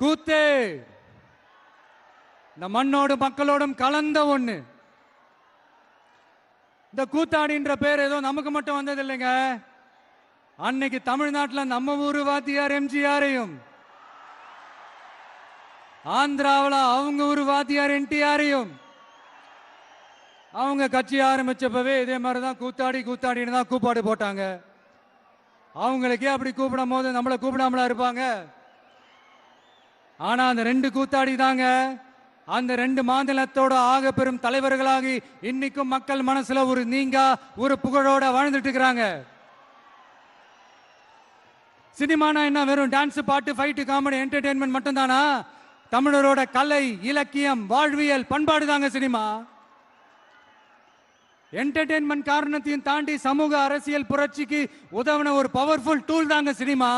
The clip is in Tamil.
கூத்தே இந்த மண்ணோடும் மக்களோடும் கலந்த ஒண்ணு. இந்த கூத்தாடின்ற பேர் ஏதோ நமக்கு மட்டும் வந்தது இல்லைங்க. அன்னைக்கு தமிழ்நாட்டில் நம்ம ஊரு வாத்தியார் எம்ஜிஆரையும், ஆந்திராவில் அவங்க ஊரு வாத்தியார் என்டிஆரையும், அவங்க கட்சி ஆரம்பிச்சப்பவே இதே மாதிரிதான் கூத்தாடின்னு தான் கூப்பாடு போட்டாங்க. அவங்களுக்கே அப்படி கூப்பிடும் போது நம்மளை கூப்பிடாமலா இருப்பாங்க? ஆனா அந்த ரெண்டு கூத்தாடி தாங்க அந்த ரெண்டு மாநிலத்தோட ஆக பெரும் தலைவர்களாகி இன்னைக்கும் மக்கள் மனசுல ஒரு நீங்கா ஒரு புகழோட வாழ்ந்துட்டு இருக்கிறாங்க. சினிமானா என்ன வெறும் டான்ஸ், பாட்டு, ஃபைட்டு, காமெடி, என்டர்டெயின்மெண்ட் மட்டும் தானா? தமிழரோட கலை, இலக்கியம், வாழ்வியல், பண்பாடு தாங்க சினிமா. என்டர்டெயின்மெண்ட் காரணத்தையும் தாண்டி சமூக அரசியல் புரட்சிக்கு உதவின ஒரு பவர்ஃபுல் டூல் தாங்க சினிமா.